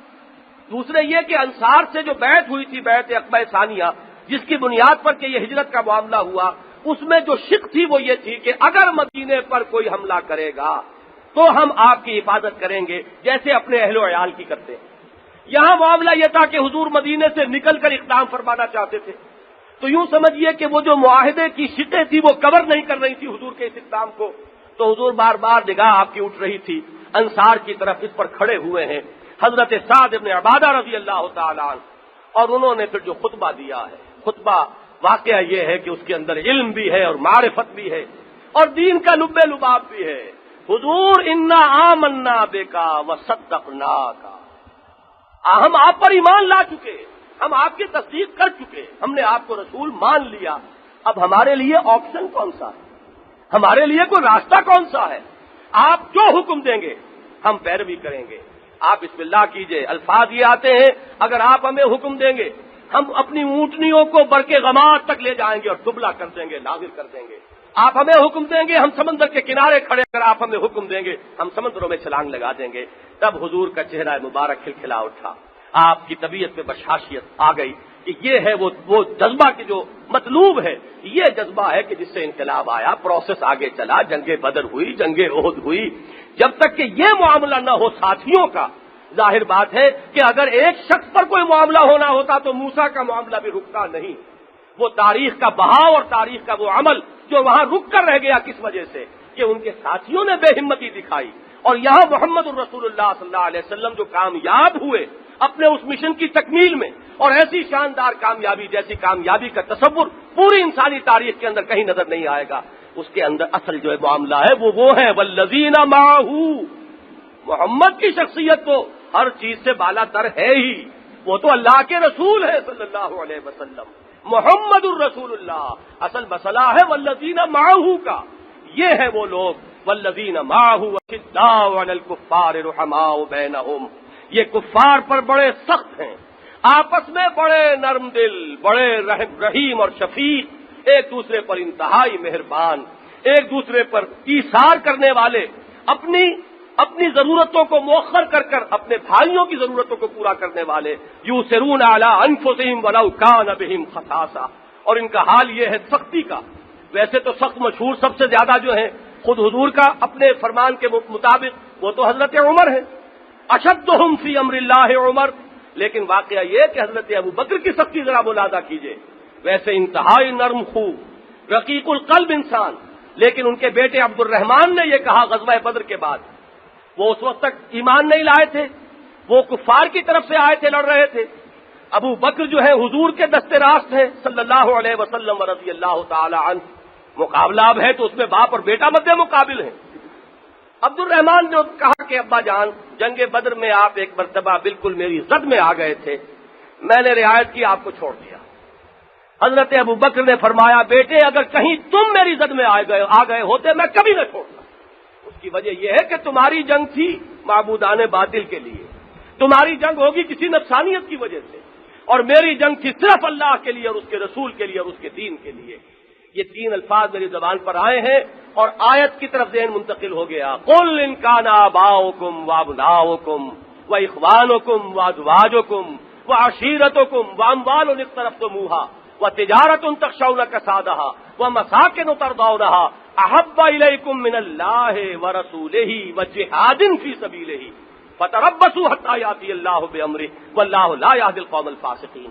دوسرے یہ کہ انصار سے جو بیعت ہوئی تھی، بیعت عقبہ ثانیہ، جس کی بنیاد پر کہ یہ ہجرت کا معاملہ ہوا، اس میں جو شک تھی وہ یہ تھی کہ اگر مدینے پر کوئی حملہ کرے گا تو ہم آپ کی حفاظت کریں گے جیسے اپنے اہل و عیال کی کرتے ہیں. یہاں معاملہ یہ تھا کہ حضور مدینے سے نکل کر اقدام فرمانا چاہتے تھے، تو یوں سمجھیے کہ وہ جو معاہدے کی شکیں تھی وہ کور نہیں کر رہی تھی حضور کے اس اقدام کو. تو حضور بار بار نگاہ آپ کی اٹھ رہی تھی انصار کی طرف. اس پر کھڑے ہوئے ہیں حضرت سعد بن عبادہ رضی اللہ تعالی عنہ، اور انہوں نے پھر جو خطبہ دیا ہے، خطبہ واقعہ یہ ہے کہ اس کے اندر علم بھی ہے اور معرفت بھی ہے اور دین کا لب لباب بھی ہے. حضور انا آمنا بکا وصدقناک، ہم آپ پر ایمان لا چکے، ہم آپ کی تصدیق کر چکے، ہم نے آپ کو رسول مان لیا. اب ہمارے لیے آپشن کون سا ہے، ہمارے لیے کوئی راستہ کون سا ہے؟ آپ جو حکم دیں گے ہم پیروی کریں گے. آپ بسم اللہ کیجئے. الفاظ یہ آتے ہیں اگر آپ ہمیں حکم دیں گے ہم اپنی اونٹنیوں کو برق غماد تک لے جائیں گے اور دبلا کر دیں گے، نازل کر دیں گے. آپ ہمیں حکم دیں گے ہم سمندر کے کنارے کھڑے کر، آپ ہمیں حکم دیں گے ہم سمندروں میں چھلانگ لگا دیں گے. تب حضور کا چہرہ مبارک کھلکھلا اٹھا، آپ کی طبیعت میں بشاشیت آ گئی کہ یہ ہے وہ جذبہ کی جو مطلوب ہے، یہ جذبہ ہے کہ جس سے انقلاب آیا، پروسیس آگے چلا، جنگ بدر ہوئی، جنگ احد ہوئی. جب تک کہ یہ معاملہ نہ ہو ساتھیوں کا، ظاہر بات ہے کہ اگر ایک شخص پر کوئی معاملہ ہونا ہوتا تو موسیٰ کا معاملہ بھی رکتا نہیں. وہ تاریخ کا بہاؤ اور تاریخ کا وہ عمل جو وہاں رک کر رہ گیا کس وجہ سے؟ کہ ان کے ساتھیوں نے بے ہمتی دکھائی اور یہاں محمد الرسول اللہ صلی اللہ علیہ وسلم جو کامیاب ہوئے اپنے اس مشن کی تکمیل میں، اور ایسی شاندار کامیابی جیسی کامیابی کا تصور پوری انسانی تاریخ کے اندر کہیں نظر نہیں آئے گا، اس کے اندر اصل جو معاملہ ہے وہ ہے والذین معہ، محمد کی شخصیت تو ہر چیز سے بالا تر ہے ہی، وہ تو اللہ کے رسول ہے صلی اللہ علیہ وسلم، محمد الرسول اللہ۔ اصل مسئلہ ہے والذین معہ کا، یہ ہے وہ لوگ والذین معہ اشداء علی الکفار رحماء بینہم، یہ کفار پر بڑے سخت ہیں، آپس میں بڑے نرم دل، بڑے رحیم اور شفیق، ایک دوسرے پر انتہائی مہربان، ایک دوسرے پر ایثار کرنے والے، اپنی ضرورتوں کو مؤخر کر کر اپنے بھائیوں کی ضرورتوں کو پورا کرنے والے، یؤثرون علی انفسہم ولو کان بہم خصاصہ، اور ان کا حال یہ ہے سختی کا۔ ویسے تو سخت مشہور سب سے زیادہ جو ہیں خود حضور کا اپنے فرمان کے مطابق وہ تو حضرت عمر ہے، اشدہم فی امر اللہ عمر، لیکن واقعہ یہ کہ حضرت ابو بکر کی سختی ذرا ملاحظہ کیجئے، ویسے انتہائی نرم خو رقیق القلب انسان، لیکن ان کے بیٹے عبد الرحمن نے یہ کہا غزوہ بدر کے بعد، وہ اس وقت تک ایمان نہیں لائے تھے، وہ کفار کی طرف سے آئے تھے، لڑ رہے تھے، ابو بکر جو ہے حضور کے دست راست ہیں صلی اللہ علیہ وسلم رضی اللہ تعالی عنہ، مقابلہ اب ہے تو اس میں باپ اور بیٹا مد مقابل ہیں۔ عبد الرحمن نے کہا کہ ابا جان، جنگ بدر میں آپ ایک مرتبہ بالکل میری زد میں آ گئے تھے، میں نے رعایت کی، آپ کو چھوڑ دیا۔ حضرت ابو بکر نے فرمایا بیٹے اگر کہیں تم میری زد میں آ گئے ہوتے میں کبھی نہ چھوڑتا۔ اس کی وجہ یہ ہے کہ تمہاری جنگ تھی معبودان باطل کے لیے، تمہاری جنگ ہوگی کسی نفسانیت کی وجہ سے، اور میری جنگ تھی صرف اللہ کے لیے اور اس کے رسول کے لیے اور اس کے دین کے لیے۔ یہ تین الفاظ میری زبان پر آئے ہیں اور آیت کی طرف ذہن منتقل ہو گیا، قل ان کان آباؤکم وابناؤکم واخوانکم وازواجکم وعشیرتکم واموال اقترفتموها وتجارۃ تخشون کسادها ومساکن ترضونها احب الیکم من اللہ ورسولہ وجہاد فی سبیلہ فتربصوا حتی یاتی اللہ بامرہ واللہ لا یہدی القوم الفاسقین۔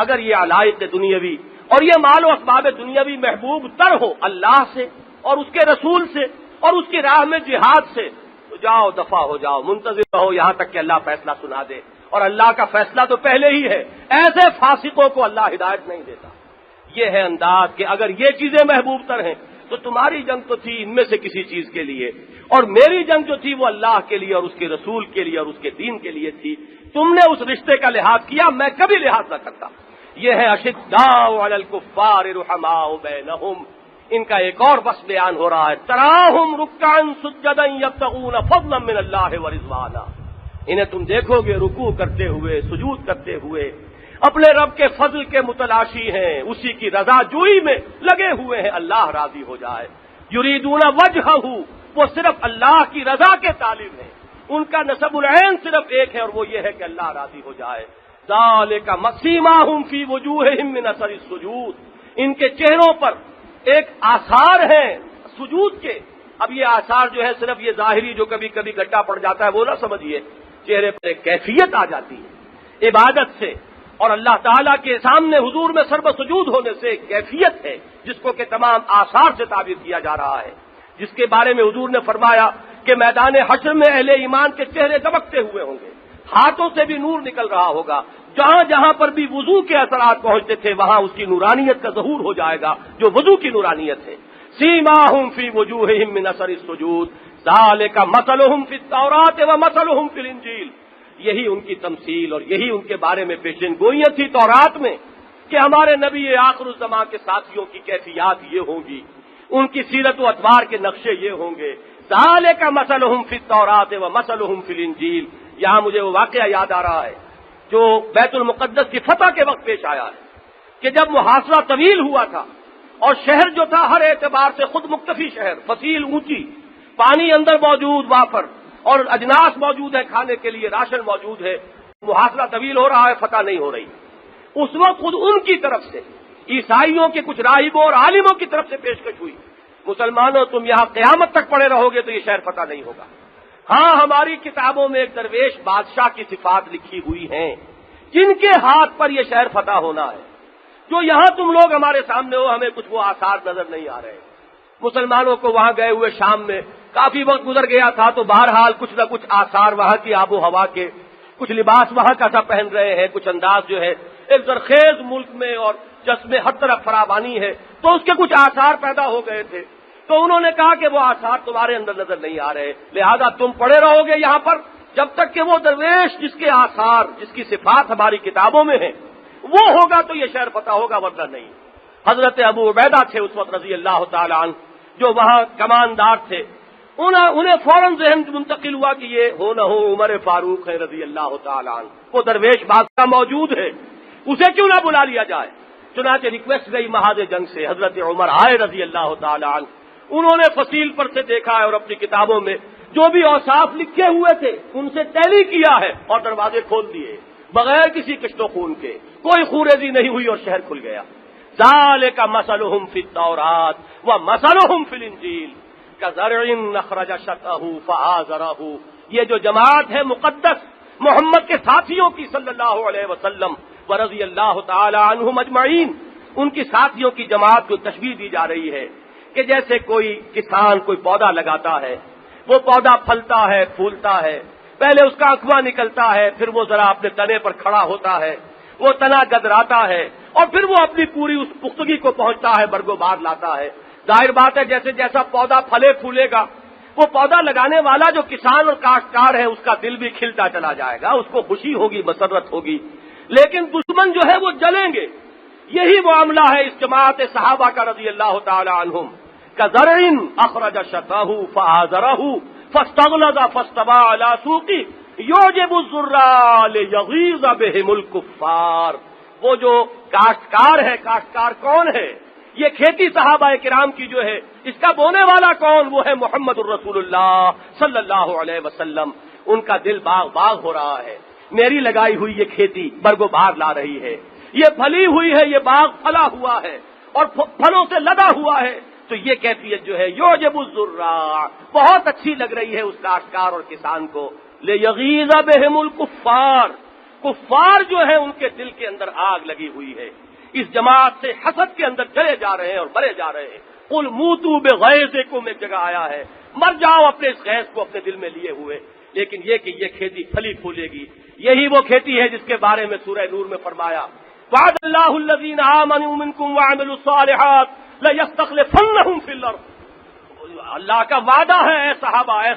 اگر یہ علائق دنیاوی اور یہ مال و اسباب دنیاوی محبوب تر ہو اللہ سے اور اس کے رسول سے اور اس کی راہ میں جہاد سے، تو جاؤ دفع ہو جاؤ، منتظر رہو یہاں تک کہ اللہ فیصلہ سنا دے، اور اللہ کا فیصلہ تو پہلے ہی ہے، ایسے فاسقوں کو اللہ ہدایت نہیں دیتا۔ یہ ہے انداز کہ اگر یہ چیزیں محبوب تر ہیں تو تمہاری جنگ تو تھی ان میں سے کسی چیز کے لیے، اور میری جنگ جو تھی وہ اللہ کے لیے اور اس کے رسول کے لیے اور اس کے دین کے لیے تھی۔ تم نے اس رشتے کا لحاظ کیا، میں کبھی لحاظ نہ کرتا۔ یہ ہے اشداء علی الکفار رحماء بینہم، ان کا ایک اور بس بیان ہو رہا ہے، تراہم رکعا سجدا یبتغون فضلا من اللہ ورضوانا، انہیں تم دیکھو گے رکوع کرتے ہوئے، سجود کرتے ہوئے، اپنے رب کے فضل کے متلاشی ہیں، اسی کی رضا جوئی میں لگے ہوئے ہیں، اللہ راضی ہو جائے۔ یریدون وجہہ، وہ صرف اللہ کی رضا کے طالب ہیں، ان کا نصب العین صرف ایک ہے اور وہ یہ ہے کہ اللہ راضی ہو جائے۔ ذالک مسیماہم فی وجوہہم من اثر السجود، ان کے چہروں پر ایک آثار ہیں سجود کے۔ اب یہ آثار جو ہے صرف یہ ظاہری جو کبھی کبھی گڈھا پڑ جاتا ہے وہ نہ سمجھیے، چہرے پر ایک کیفیت آ جاتی ہے عبادت سے، اور اللہ تعالیٰ کے سامنے حضور میں سرب سجود ہونے سے ایک کیفیت ہے جس کو کہ تمام آثار سے تعبیر کیا جا رہا ہے، جس کے بارے میں حضور نے فرمایا کہ میدان حشر میں اہل ایمان کے چہرے دمکتے ہوئے ہوں گے، ہاتھوں سے بھی نور نکل رہا ہوگا، جہاں جہاں پر بھی وضو کے اثرات پہنچتے تھے وہاں اس کی نورانیت کا ظہور ہو جائے گا جو وضو کی نورانیت ہے۔ سیماہم فی وجوہہم من اثر السجود ذالک مثلہم فی التوراۃ ومثلہم فی الانجیل، یہی ان کی تمثیل اور یہی ان کے بارے میں پیشین گوئیاں تھی تورات میں کہ ہمارے نبی آخر الزمان کے ساتھیوں کی کیفیات یہ ہوں گی، ان کی سیرت و اتوار کے نقشے یہ ہوں گے۔ ذالک مثلہم فی التوراۃ ومثلہم فی الانجیل، یہاں مجھے وہ واقعہ یاد آ رہا ہے جو بیت المقدس کی فتح کے وقت پیش آیا ہے کہ جب محاصرہ طویل ہوا تھا اور شہر جو تھا ہر اعتبار سے خود مکتفی شہر، فصیل اونچی، پانی اندر موجود وافر اور اجناس موجود ہے کھانے کے لیے، راشن موجود ہے، محاصرہ طویل ہو رہا ہے، فتح نہیں ہو رہی۔ اس وقت خود ان کی طرف سے عیسائیوں کے کچھ راہبوں اور عالموں کی طرف سے پیشکش ہوئی، مسلمانوں تم یہاں قیامت تک پڑے رہو گے تو یہ شہر فتح نہیں ہوگا۔ ہاں ہماری کتابوں میں ایک درویش بادشاہ کی صفات لکھی ہوئی ہیں جن کے ہاتھ پر یہ شہر فتح ہونا ہے، جو یہاں تم لوگ ہمارے سامنے ہو ہمیں کچھ وہ آثار نظر نہیں آ رہے۔ مسلمانوں کو وہاں گئے ہوئے شام میں کافی وقت گزر گیا تھا تو بہرحال کچھ نہ کچھ آثار وہاں کی آب و ہوا کے، کچھ لباس وہاں کا سا پہن رہے ہیں، کچھ انداز جو ہے ایک زرخیز ملک میں اور جس میں ہر طرف فراوانی ہے، تو اس کے کچھ آثار پیدا ہو گئے تھے۔ تو انہوں نے کہا کہ وہ آثار تمہارے اندر نظر نہیں آ رہے، لہذا تم پڑے رہو گے یہاں پر جب تک کہ وہ درویش جس کے آثار، جس کی صفات ہماری کتابوں میں ہیں وہ ہوگا تو یہ شہر فتح ہوگا، ورنہ نہیں۔ حضرت ابو عبیدہ تھے اس وقت رضی اللہ تعالی عنہ، جو وہاں کماندار تھے، انہیں فوراً ذہن منتقل ہوا کہ یہ ہو نہ ہو عمر فاروق ہے رضی اللہ تعالی عنہ، وہ درویش بادشاہ موجود ہے، اسے کیوں نہ بلا لیا جائے۔ چنانچہ ریکویسٹ گئی محاذ جنگ سے، حضرت عمر آئے رضی اللہ تعالی عنہ، انہوں نے فصیل پر سے دیکھا ہے اور اپنی کتابوں میں جو بھی اوصاف لکھے ہوئے تھے ان سے ٹیلی کیا ہے اور دروازے کھول دیے بغیر کسی کشت و خون کے، کوئی خوریزی نہیں ہوئی اور شہر کھل گیا۔ ذالک مثلہم فی التوراۃ ومثلہم فی الانجیل کزرع اخرج شطأہ فآزرہ۔ یہ جو جماعت ہے مقدس محمد کے ساتھیوں کی صلی اللہ علیہ وسلم ورضی اللہ تعالی عنہم اجمعین، ان کی ساتھیوں کی جماعت کو تشبیہ دی جا رہی ہے کہ جیسے کوئی کسان کوئی پودا لگاتا ہے، وہ پودا پھلتا ہے پھولتا ہے، پہلے اس کا اخواں نکلتا ہے، پھر وہ ذرا اپنے تنے پر کھڑا ہوتا ہے، وہ تنا گدراتا ہے اور پھر وہ اپنی پوری اس پختگی کو پہنچتا ہے، برگو بار لاتا ہے۔ ظاہر بات ہے جیسے جیسا پودا پھلے پھولے گا، وہ پودا لگانے والا جو کسان اور کاشتکار ہے اس کا دل بھی کھلتا چلا جائے گا، اس کو خوشی ہوگی، مسرت ہوگی، لیکن دشمن جو ہے وہ جلیں گے۔ یہی معاملہ ہے اس جماعت صحابہ کا رضی اللہ تعالی عنہم۔ کزرع اخرج شطأہ فآزرہ فاستغلظ فاستوى على سوقه يعجب الزراع ليغيظ بهم الكفار۔ وہ جو کاشتکار ہے، کاشتکار کون ہے؟ یہ کھیتی صحابہ کرام کی جو ہے اس کا بونے والا کون؟ وہ ہے محمد الرسول اللہ صلی اللہ علیہ وسلم۔ ان کا دل باغ باغ ہو رہا ہے، میری لگائی ہوئی یہ کھیتی برگو بہار لا رہی ہے، یہ پھلی ہوئی ہے، یہ باغ پھلا ہوا ہے اور پھلوں سے لدا ہوا ہے، تو یہ کیفیت جو ہے یعجب الزراع، بہت اچھی لگ رہی ہے اس کاشتکار اور کسان کو۔ لیغیظ بہم الکفار، کفار جو ہے ان کے دل کے اندر آگ لگی ہوئی ہے، اس جماعت سے حسد کے اندر چلے جا رہے ہیں اور مرے جا رہے ہیں۔ قل موتوا بغیظکم، ایک جگہ آیا ہے مر جاؤ اپنے اس غیظ کو اپنے دل میں لیے ہوئے۔ لیکن یہ کہ یہ کھیتی پھلی پھولے گی، یہی وہ کھیتی ہے جس کے بارے میں سورہ نور میں فرمایا وعد اللہ الذین آمنوا منکم وعملوا الصالحات لَيَسْتَخْلِفَنَّهُمْ فِي الْأَرْضِ۔ اللہ کا وعدہ ہے اے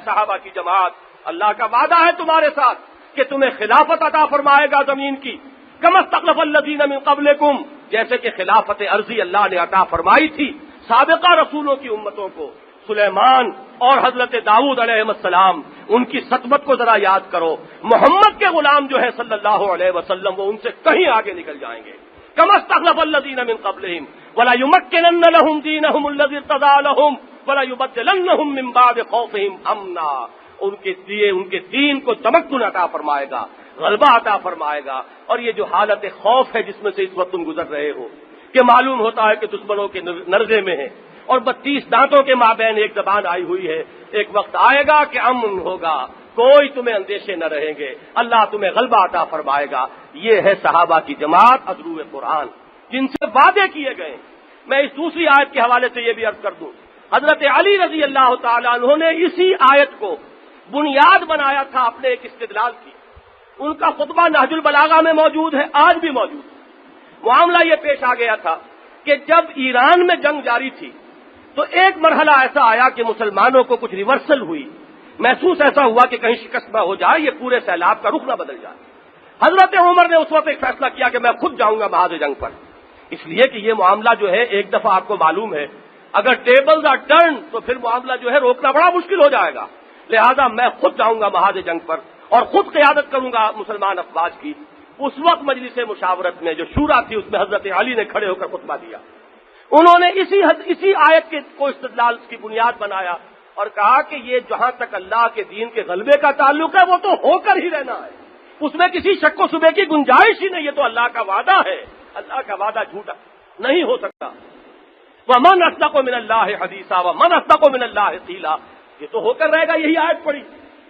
صحابہ کی جماعت، اللہ کا وعدہ ہے تمہارے ساتھ کہ تمہیں خلافت عطا فرمائے گا زمین کی، كَمَا اسْتَخْلَفَ الَّذِينَ مِن قَبْلِكُمْ، جیسے کہ خلافت عرضی اللہ نے عطا فرمائی تھی سابقہ رسولوں کی امتوں کو، سلیمان اور حضرت داؤد علیہ السلام، ان کی سطوت کو ذرا یاد کرو۔ محمد کے غلام جو ہے صلی اللہ علیہ وسلم وہ ان سے کہیں آگے نکل جائیں گے۔ كَمَا اسْتَخْلَفَ الَّذِينَ مِن قَبْلِهِمْ وَلَيُمَكِّنَنَّ لَهُمْ دِينَهُمُ الَّذِي ارْتَضَىٰ لَهُمْ وَلَيُبَدِّلَنَّهُم مِّن بَعْدِ خَوْفِهِمْ أَمْنًا، ان کے لیے ان کے دین کو تمکن عطا فرمائے گا، غلبہ عطا فرمائے گا۔ اور یہ جو حالت خوف ہے جس میں سے اس وقت تم گزر رہے ہو کہ معلوم ہوتا ہے کہ دشمنوں کے نرغے میں ہے اور 32 دانتوں کے مابین ایک زبان آئی ہوئی ہے، ایک وقت آئے گا کہ امن ہوگا، کوئی تمہیں اندیشے نہ رہیں گے، اللہ تمہیں غلبہ عطا فرمائے گا۔ یہ ہے صحابہ کی جماعت ازرو قرآن جن سے وعدے کیے گئے۔ میں اس دوسری آیت کے حوالے سے یہ بھی عرض کر دوں، حضرت علی رضی اللہ تعالی عنہ نے اسی آیت کو بنیاد بنایا تھا اپنے ایک استدلال کی۔ ان کا خطبہ نہج البلاغہ میں موجود ہے، آج بھی موجود ہے۔ معاملہ یہ پیش آ گیا تھا کہ جب ایران میں جنگ جاری تھی تو ایک مرحلہ ایسا آیا کہ مسلمانوں کو کچھ ریورسل ہوئی، محسوس ایسا ہوا کہ کہیں شکست نہ ہو جائے، یہ پورے سیلاب کا رخ نہ بدل جائے۔ حضرت عمر نے اس وقت ایک فیصلہ کیا کہ میں خود جاؤں گا محاذ جنگ پر، اس لیے کہ یہ معاملہ جو ہے ایک دفعہ آپ کو معلوم ہے اگر ٹیبلز آر ٹرن تو پھر معاملہ جو ہے روکنا بڑا مشکل ہو جائے گا، لہذا میں خود جاؤں گا محاذ جنگ پر اور خود قیادت کروں گا مسلمان افواج کی۔ اس وقت مجلس مشاورت میں جو شورا تھی اس میں حضرت علی نے کھڑے ہو کر خطبہ دیا، انہوں نے اسی آیت کے کو استدلال کی بنیاد بنایا اور کہا کہ یہ جہاں تک اللہ کے دین کے غلبے کا تعلق ہے وہ تو ہو کر ہی رہنا ہے، اس میں کسی شک و شبے کی گنجائش ہی نہیں، یہ تو اللہ کا وعدہ ہے، اللہ کا وعدہ جھوٹا نہیں ہو سکتا۔ وَمَنْ أَصْدَقُ مِنَ اللَّهِ حَدِيثًا وَمَنْ أَصْدَقُ مِنَ اللَّهِ قِيلًا، یہ تو ہو کر رہے گا، یہی آیت پڑھی۔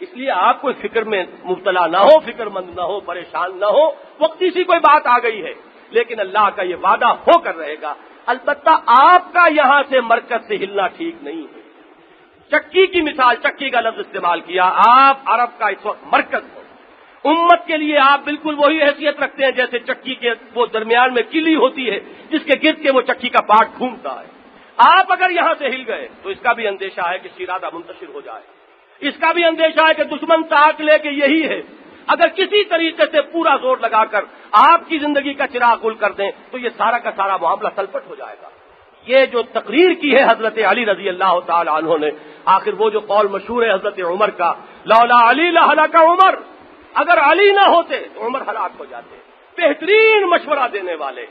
اس لیے آپ کوئی فکر میں مبتلا نہ ہو، فکر مند نہ ہو، پریشان نہ ہو، وقتی سی کوئی بات آ گئی ہے لیکن اللہ کا یہ وعدہ ہو کر رہے گا۔ البتہ آپ کا یہاں سے مرکز سے ہلنا ٹھیک نہیں ہے، چکی کی مثال، چکی کا لفظ استعمال کیا. آپ عرب کا اس وقت مرکز ہیں. امت کے لیے آپ بالکل وہی حیثیت رکھتے ہیں جیسے چکی کے وہ درمیان میں کلی ہوتی ہے جس کے گرد کے وہ چکی کا پارٹ گھومتا ہے. آپ اگر یہاں سے ہل گئے تو اس کا بھی اندیشہ ہے کہ شیرازہ منتشر ہو جائے. اس کا بھی اندیشہ ہے کہ دشمن طاق لے کے یہی ہے. اگر کسی طریقے سے پورا زور لگا کر آپ کی زندگی کا چراغ گل کر دیں تو یہ سارا کا سارا معاملہ تلپٹ ہو جائے گا. یہ جو تقریر کی ہے حضرت علی رضی اللہ تعالی عنہ نے، آخر وہ جو قول مشہور ہے حضرت عمر کا، لولا علی لہلک عمر، اگر علی نہ ہوتے تو عمر ہلاک ہو جاتے. بہترین مشورہ دینے والے،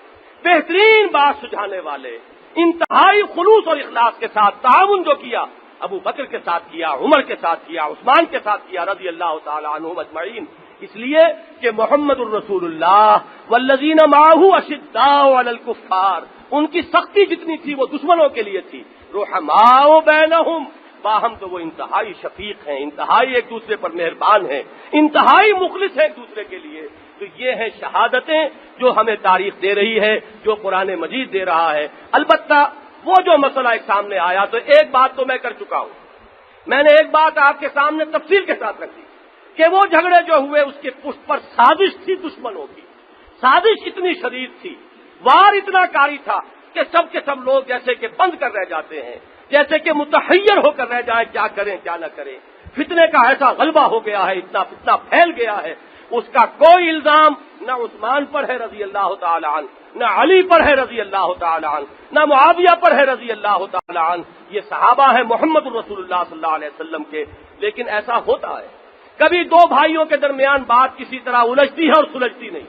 بہترین بات سجھانے والے، انتہائی خلوص اور اخلاص کے ساتھ تعاون جو کیا، ابو بکر کے ساتھ کیا، عمر کے ساتھ کیا، عثمان کے ساتھ کیا رضی اللہ تعالی عنہم اجمعین. اس لیے کہ محمد الرسول اللہ والذین معہ اشداء علی الکفار، ان کی سختی جتنی تھی وہ دشمنوں کے لیے تھی. رحماء بینہم، باہم تو وہ انتہائی شفیق ہیں، انتہائی ایک دوسرے پر مہربان ہیں، انتہائی مخلص ہیں ایک دوسرے کے لیے. تو یہ ہیں شہادتیں جو ہمیں تاریخ دے رہی ہے، جو قرآن مجید دے رہا ہے. البتہ وہ جو مسئلہ ایک سامنے آیا تو ایک بات تو میں کر چکا ہوں. میں نے ایک بات آپ کے سامنے تفصیل کے ساتھ رکھی کہ وہ جھگڑے جو ہوئے اس کے پشت پر سازش تھی دشمنوں کی. سازش اتنی شدید تھی، وار اتنا کاری تھا کہ سب کے سب لوگ جیسے کہ بند کر رہ جاتے ہیں، جیسے کہ متحیر ہو کر رہ جائیں کیا کریں کیا نہ کریں. فتنے کا ایسا غلبہ ہو گیا ہے، اتنا فتنہ پھیل گیا ہے، اس کا کوئی الزام نہ عثمان پر ہے رضی اللہ تعالی عنہ، نہ علی پر ہے رضی اللہ تعالی عنہ، نہ معاویہ پر ہے رضی اللہ تعالی عنہ. یہ صحابہ ہیں محمد الرسول اللہ صلی اللہ علیہ وسلم کے. لیکن ایسا ہوتا ہے کبھی دو بھائیوں کے درمیان بات کسی طرح الجھتی ہے اور سلجھتی نہیں.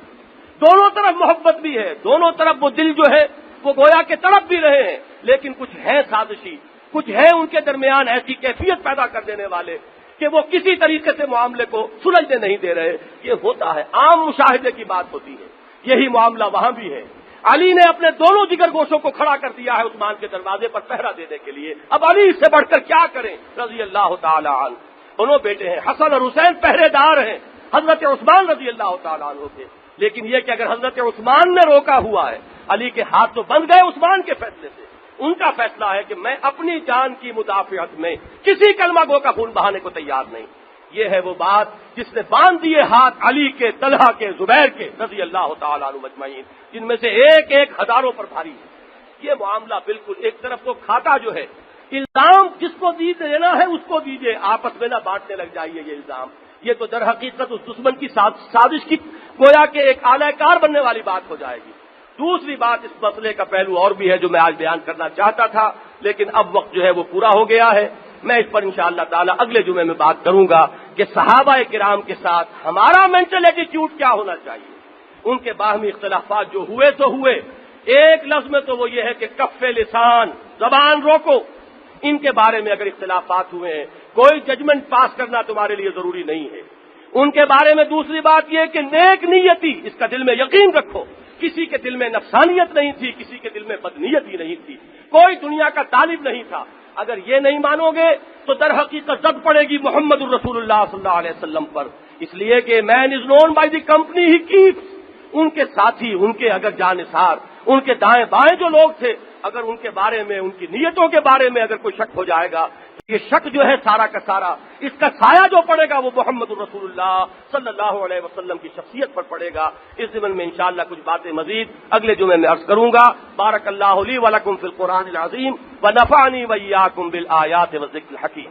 دونوں طرف محبت بھی ہے، دونوں طرف وہ دل جو ہے وہ گویا کے تڑپ بھی رہے ہیں، لیکن کچھ ہے سازشی، کچھ ہے ان کے درمیان ایسی کیفیت پیدا کر دینے والے کہ وہ کسی طریقے سے معاملے کو سلجھنے نہیں دے رہے. یہ ہوتا ہے، عام مشاہدے کی بات ہوتی ہے. یہی معاملہ وہاں بھی ہے. علی نے اپنے دونوں جگر گوشوں کو کھڑا کر دیا ہے عثمان کے دروازے پر پہرا دینے کے لیے. اب علی اس سے بڑھ کر کیا کریں رضی اللہ تعالی عنہ. دونوں بیٹے ہیں، حسن اور حسین پہرے دار ہیں حضرت عثمان رضی اللہ تعالی عنہ کے. لیکن یہ کہ اگر حضرت عثمان نے روکا ہوا ہے، علی کے ہاتھ تو بند گئے عثمان کے فیصلے سے. ان کا فیصلہ ہے کہ میں اپنی جان کی مدافعت میں کسی کلمہ گو کا خون بہانے کو تیار نہیں. یہ ہے وہ بات جس نے باندھ دیے ہاتھ علی کے، طلحہ کے، زبیر کے رضی اللہ تعالیٰ عنہ مجمعین، جن میں سے ایک ایک ہزاروں پر بھاری ہے. یہ معاملہ بالکل ایک طرف تو کھاتا جو ہے، الزام جس کو دینا ہے اس کو دیجیے، آپس میں نہ بانٹنے لگ جائیے. یہ الزام یہ تو در حقیقت اس دشمن کی سازش کی گویا کہ ایک اعلی کار بننے والی بات ہو جائے گی. دوسری بات، اس مسئلے کا پہلو اور بھی ہے جو میں آج بیان کرنا چاہتا تھا، لیکن اب وقت جو ہے وہ پورا ہو گیا ہے. میں اس پر انشاءاللہ تعالی اگلے جمعے میں بات کروں گا کہ صحابہ کرام کے ساتھ ہمارا مینٹل ایٹیٹیوڈ کیا ہونا چاہیے. ان کے باہمی اختلافات جو ہوئے تو ہوئے، ایک لفظ میں تو وہ یہ ہے کہ کف لسان، زبان روکو. ان کے بارے میں اگر اختلافات ہوئے ہیں، کوئی ججمنٹ پاس کرنا تمہارے لیے ضروری نہیں ہے. ان کے بارے میں دوسری بات یہ کہ نیک نیتی، اس کا دل میں یقین رکھو. کسی کے دل میں نفسانیت نہیں تھی، کسی کے دل میں بدنیتی نہیں تھی، کوئی دنیا کا طالب نہیں تھا. اگر یہ نہیں مانو گے تو در حقیقت زد پڑے گی محمد الرسول اللہ صلی اللہ علیہ وسلم پر. اس لیے کہ man is known by the company he keeps. ان کے ساتھی، ان کے اگر جانثار، ان کے دائیں بائیں جو لوگ تھے، اگر ان کے بارے میں، ان کی نیتوں کے بارے میں اگر کوئی شک ہو جائے گا، یہ شک جو ہے سارا کا سارا، اس کا سایہ جو پڑے گا وہ محمد الرسول اللہ صلی اللہ علیہ وسلم کی شخصیت پر پڑے گا. اس ضمن میں انشاءاللہ کچھ باتیں مزید اگلے جمعے میں عرض کروں گا. بارک اللہ لی ولکم فی القرآن العظیم ونفعنی وإیاکم بالآیات والذکر الحکیم.